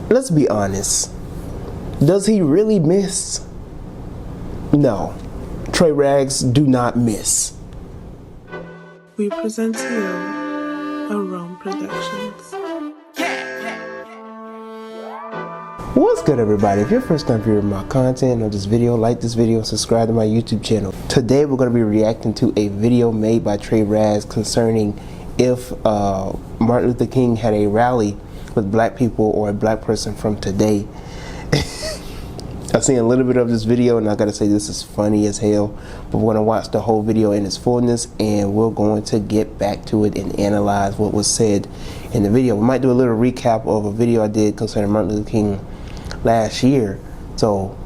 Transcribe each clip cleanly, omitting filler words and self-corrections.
let's be honest. Does he really miss? No. Trey Rags do not miss. We present to you Arome Productions. What's good, everybody? If you're first time viewing my content or this video, like this video and subscribe to my YouTube channel. Today we're going to be reacting to a video made by Trey Rags concerning if Martin Luther King had a rally with black people or a black person from today. I've seen a little bit of this video and I gotta say this is funny as hell, but we're gonna watch the whole video in its fullness and we're going to get back to it and analyze what was said in the video. We might do a little recap of a video I did concerning Martin Luther King last year, so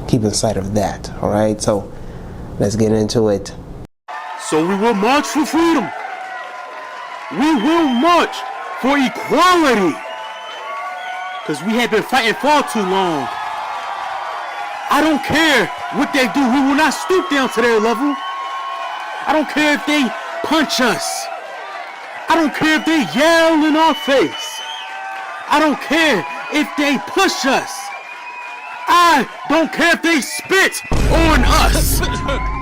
keep in sight of that. All right, so let's get into it. So we will march for freedom. We will march for equality. Because we have been fighting far too long. I don't care what they do. We will not stoop down to their level. I don't care if they punch us. I don't care if they yell in our face. I don't care if they push us. I don't care if they spit on us.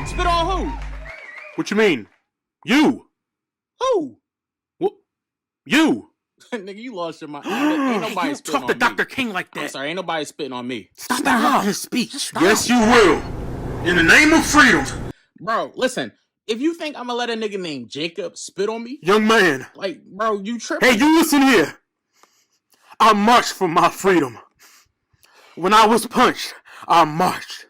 Spit on who? What you mean? You. Who? What? You. Nigga, you lost your mind. Ain't nobody You spitting talk on to Dr. me. King like that. I'm sorry, ain't nobody spitting on me. Stop interrupting his speech. Yes, you will. In the name of freedom. Bro, listen. If you think I'm gonna let a nigga named Jacob spit on me, Young man. like, bro, you tripping. Hey, you listen here. I marched for my freedom. When I was punched, I marched.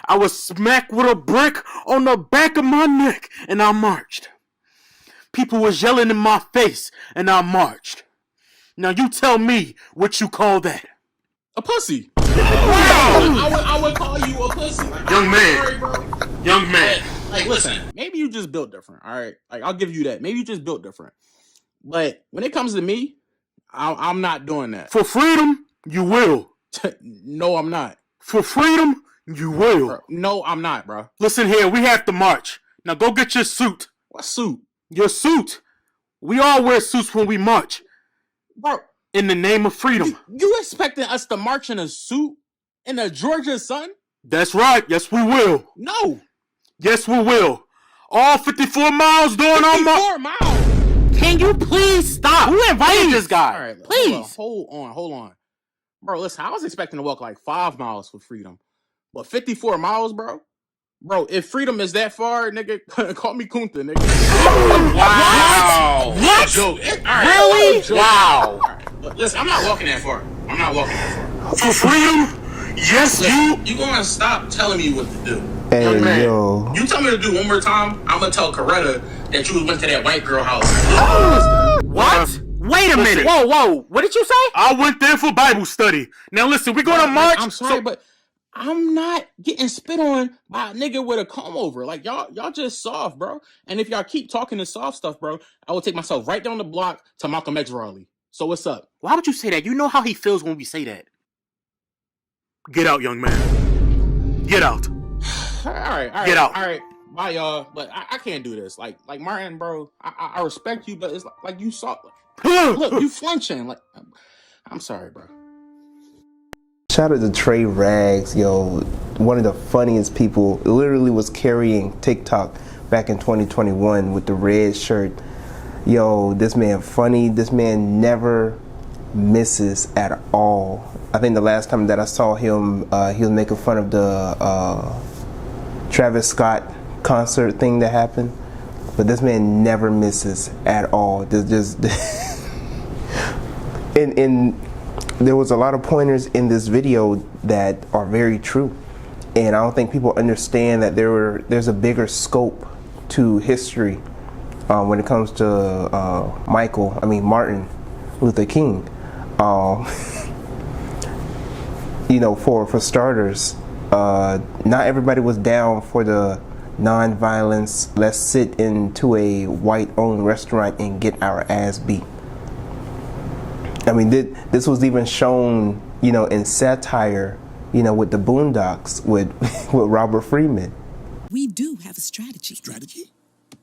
I was smacked with a brick on the back of my neck, and I marched. People was yelling in my face, and I marched. Now you tell me what you call that. A pussy. I would call you a pussy. Like, Young man. Sorry, bro. Young man. Like, listen, maybe you just built different, all right? Like, I'll give you that. Maybe you just built different. But when it comes to me, I'm not doing that. For freedom, you will. No, I'm not. For freedom, you will. Bro, no, I'm not, bro. Listen here, we have to march. Now go get your suit. What suit? Your suit. We all wear suits when we march. Bro. In the name of freedom. You expecting us to march in a suit in a Georgia sun? That's right. Yes, we will. No. Yes, we will. All 54 miles doing our march. 54 miles? Can you please stop? Who invited this guy? All right, please. Hold on. Bro, listen, I was expecting to walk like 5 miles for freedom. But 54 miles, bro? Bro, if freedom is that far, nigga, call me Kunta, nigga. Wow. What? Really? Wow. Right. Listen, I'm not walking that far. For freedom? Yes, listen, you gonna stop telling me what to do. Hey, young man. yo. You tell me to do one more time, I'm gonna tell Coretta that you went to that white girl house. What? Wait a minute. Whoa. What did you say? I went there for Bible study. Now listen, we're gonna march. I'm sorry, but I'm not getting spit on by a nigga with a comb over. Like, y'all just soft, bro. And if y'all keep talking this soft stuff, bro, I will take myself right down the block to Malcolm X rally. So what's up? Why would you say that? You know how he feels when we say that. Get out, young man. Get out. All right. Get out. All right. Bye, y'all. But I can't do this. Like Martin, bro, I respect you, but it's like you soft. Look, you flinching. Like, I'm sorry, bro. Shout out to Trey Rags, yo. One of the funniest people. Literally was carrying TikTok back in 2021 with the red shirt. Yo, this man funny. This man never misses at all. I think the last time that I saw him, he was making fun of the Travis Scott concert thing that happened. But this man never misses at all. And there was a lot of pointers in this video that are very true. And I don't think people understand that there's a bigger scope to history when it comes to Martin Luther King. You know, for starters, not everybody was down for the non-violence, let's sit into a white-owned restaurant and get our ass beat. I mean, this was even shown, you know, in satire, you know, with the Boondocks, with Robert Freeman. We do have a strategy. Strategy?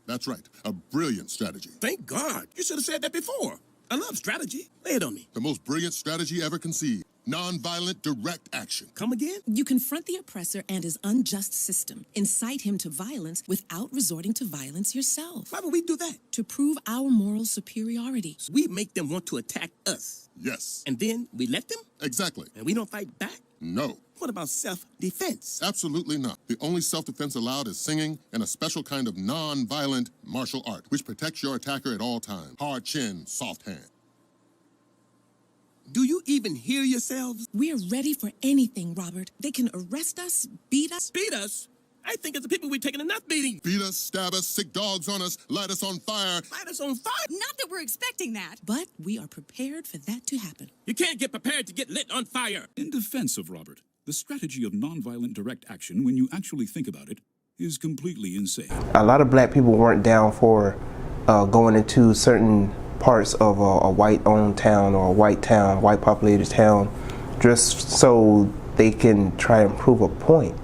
That's right. A brilliant strategy. Thank God. You should have said that before. I love strategy. Lay it on me. The most brilliant strategy ever conceived. Nonviolent direct action. Come again? You confront the oppressor and his unjust system. Incite him to violence without resorting to violence yourself. Why would we do that? To prove our moral superiority. So we make them want to attack us. Yes. And then we let them? Exactly. And we don't fight back? No. What about self-defense? Absolutely not. The only self-defense allowed is singing and a special kind of non-violent martial art, which protects your attacker at all times. Hard chin, soft hand. Do you even hear yourselves? We're ready for anything, Robert. They can arrest us, beat us. Beat us? I think as the people we've taken enough beating. Beat us, stab us, sick dogs on us, light us on fire. Light us on fire? Not that we're expecting that. But we are prepared for that to happen. You can't get prepared to get lit on fire. In defense of Robert, the strategy of nonviolent direct action, when you actually think about it, is completely insane. A lot of black people weren't down for going into certain parts of a white-owned town or a white populated town, just so they can try and prove a point.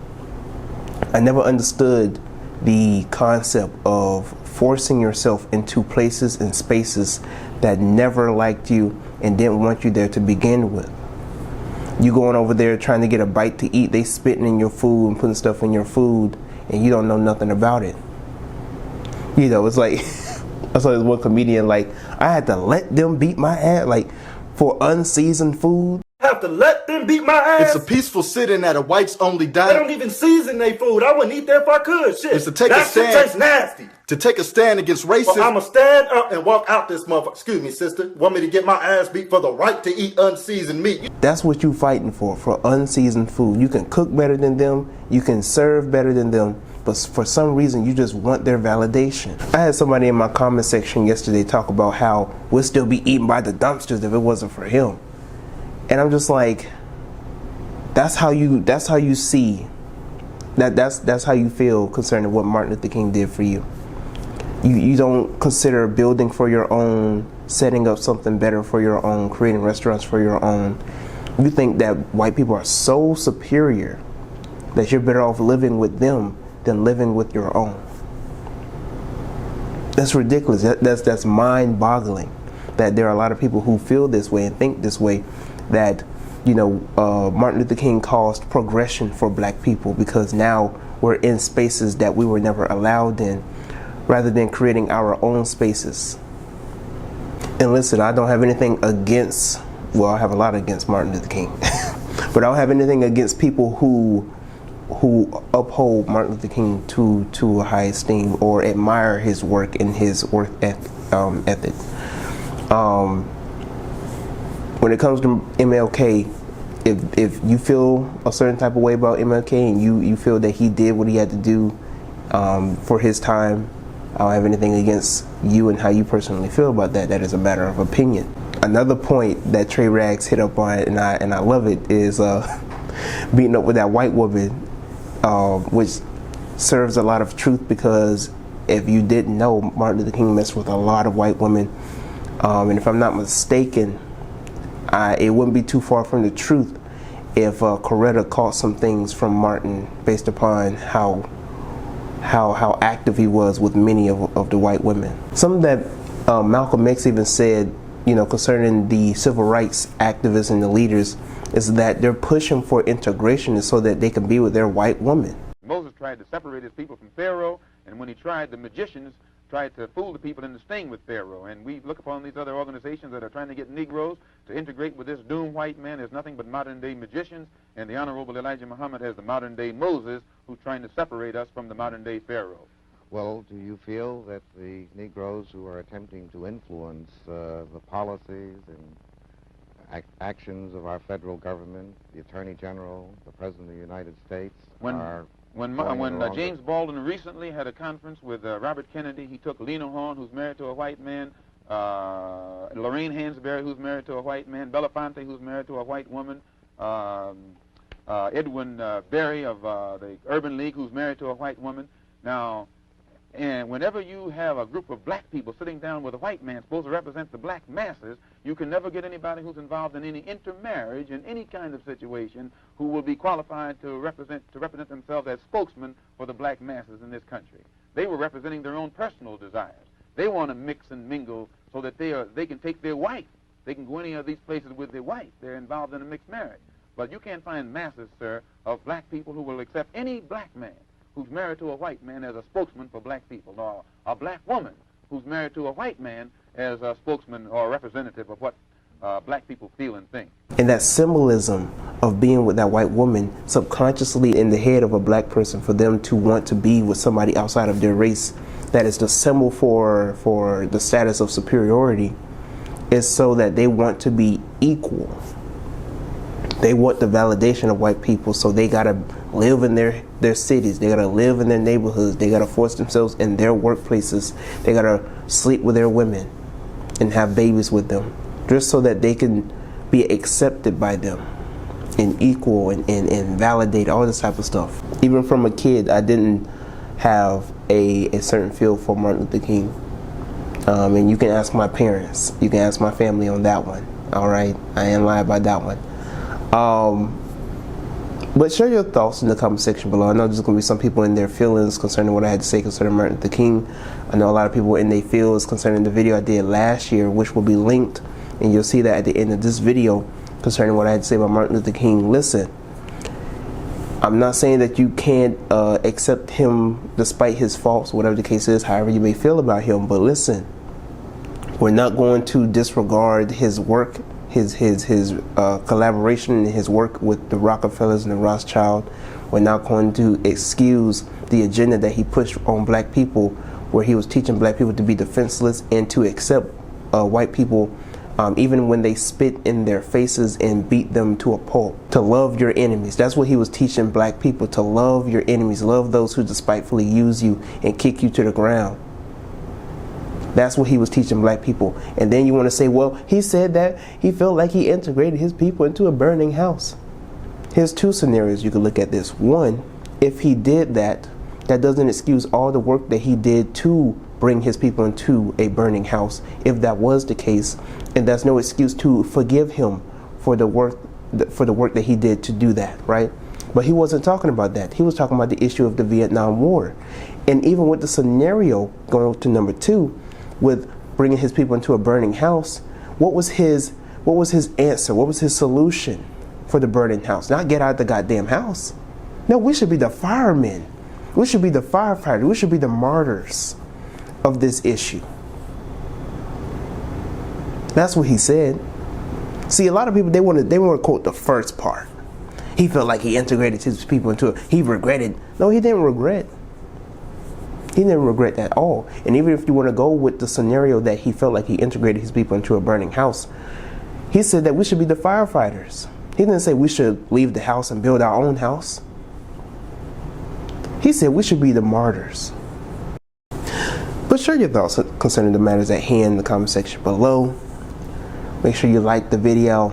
I never understood the concept of forcing yourself into places and spaces that never liked you and didn't want you there to begin with. You going over there trying to get a bite to eat, they spitting in your food and putting stuff in your food, and you don't know nothing about it. You know, it's like I saw this one comedian, like, I had to let them beat my ass, like, for unseasoned food. Have to let them beat my ass. It's a peaceful sit-in at a whites-only They diner. don't even season their food. I wouldn't eat that if I could. Shit. It's to take that a stand. shit tastes nasty. To take a stand against racism. Well, I'ma stand up and walk out this motherfucker. Excuse me, sister. Want me to get my ass beat for the right to eat unseasoned meat? That's what you fighting for unseasoned food. You can cook better than them, you can serve better than them, but for some reason you just want their validation. I had somebody in my comment section yesterday talk about how we'll still be eaten by the dumpsters if it wasn't for him. And I'm just like, that's how you see that's how you feel concerning what Martin Luther King did for you. You don't consider building for your own, setting up something better for your own, creating restaurants for your own. You think that white people are so superior that you're better off living with them than living with your own. That's ridiculous. That's mind-boggling that there are a lot of people who feel this way and think this way, that, you know, Martin Luther King caused progression for black people because now we're in spaces that we were never allowed in, rather than creating our own spaces. And listen, I don't have anything against, well, I have a lot against Martin Luther King, but I don't have anything against people who uphold Martin Luther King to a high esteem or admire his work and his work ethic. When it comes to MLK, if you feel a certain type of way about MLK and you feel that he did what he had to do for his time, I don't have anything against you and how you personally feel about that. That is a matter of opinion. Another point that Trey Rags hit up on, and I love it, is beating up with that white woman, which serves a lot of truth, because if you didn't know, Martin Luther King messed with a lot of white women, and if I'm not mistaken, it wouldn't be too far from the truth if Coretta caught some things from Martin based upon how active he was with many of the white women. Something that Malcolm X even said, you know, concerning the civil rights activists and the leaders, is that they're pushing for integration so that they can be with their white women. Moses tried to separate his people from Pharaoh, and when he tried, the magicians tried to fool the people into staying with Pharaoh. And we look upon these other organizations that are trying to get Negroes to integrate with this doomed white man as nothing but modern-day magicians, and the Honorable Elijah Muhammad as the modern-day Moses, who's trying to separate us from the modern-day Pharaoh. Well, do you feel that the Negroes who are attempting to influence the policies and actions of our federal government, the Attorney General, the President of the United States, When James Baldwin recently had a conference with Robert Kennedy, he took Lena Horne, who's married to a white man, Lorraine Hansberry, who's married to a white man, Belafonte, who's married to a white woman, Edwin Berry of the Urban League, who's married to a white woman. Now, and whenever you have a group of black people sitting down with a white man supposed to represent the black masses, you can never get anybody who's involved in any intermarriage in any kind of situation who will be qualified to represent themselves as spokesmen for the black masses in this country. They were representing their own personal desires. They want to mix and mingle so that they can take their wife. They can go any of these places with their wife. They're involved in a mixed marriage. But you can't find masses, sir, of black people who will accept any black man who's married to a white man as a spokesman for black people, or a black woman who's married to a white man as a spokesman or a representative of what black people feel and think. And that symbolism of being with that white woman subconsciously in the head of a black person, for them to want to be with somebody outside of their race, that is the symbol for the status of superiority, is so that they want to be equal. They want the validation of white people, so they gotta live in their cities, they gotta live in their neighborhoods, they gotta force themselves in their workplaces, they gotta sleep with their women and have babies with them, just so that they can be accepted by them and equal and validate all this type of stuff. Even from a kid, I didn't have a certain feel for Martin Luther King. And you can ask my parents, you can ask my family on that one. All right, I ain't lying about that one. But share your thoughts in the comment section below. I know there's going to be some people in their feelings concerning what I had to say concerning Martin Luther King. I know a lot of people in their feels concerning the video I did last year, which will be linked, and you'll see that at the end of this video concerning what I had to say about Martin Luther King. Listen, I'm not saying that you can't accept him despite his faults, whatever the case is, however you may feel about him, but listen, we're not going to disregard his work, his collaboration and his work with the Rockefellers and the Rothschild. We're not going to excuse the agenda that he pushed on black people, where he was teaching black people to be defenseless and to accept white people even when they spit in their faces and beat them to a pulp. To love your enemies. That's what he was teaching black people, to love your enemies. Love those who despitefully use you and kick you to the ground. That's what he was teaching black people. And then you want to say, well, he said that he felt like he integrated his people into a burning house. Here's two scenarios you could look at this. One, if he did that, that doesn't excuse all the work that he did to bring his people into a burning house. If that was the case, and that's no excuse to forgive him for the work that he did to do that, right? But he wasn't talking about that. He was talking about the issue of the Vietnam War. And even with the scenario, going to number two, with bringing his people into a burning house, what was his answer? What was his solution for the burning house? Not get out the goddamn house. No, we should be the firemen. We should be the firefighters. We should be the martyrs of this issue. That's what he said. See, a lot of people, they want to quote the first part. He felt like he integrated his people into it. He regretted. No, he didn't regret. He didn't regret that at all. And even if you want to go with the scenario that he felt like he integrated his people into a burning house, he said that we should be the firefighters. He didn't say we should leave the house and build our own house. He said we should be the martyrs. But share your thoughts concerning the matters at hand in the comment section below. Make sure you like the video,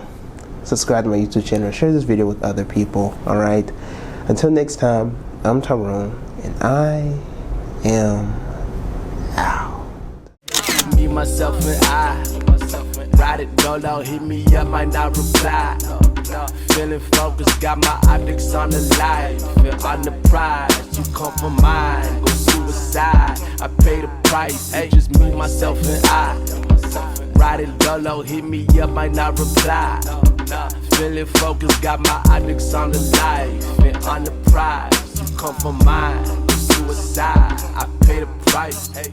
subscribe to my YouTube channel, and share this video with other people. Alright? Until next time, I'm Tyrone, and I am out. Me, myself, and I. Ride it dolo, hit me up, might not reply. Feeling focused, got my optics on the light. Feel on the prize, you come for mine. Go suicide, I pay the price. Hey, just me, myself, and I. Ride it dolo, hit me up, might not reply. Feeling focused, got my optics on the light. Feel on the prize, you come for mine. Go suicide, I pay the price. Hey.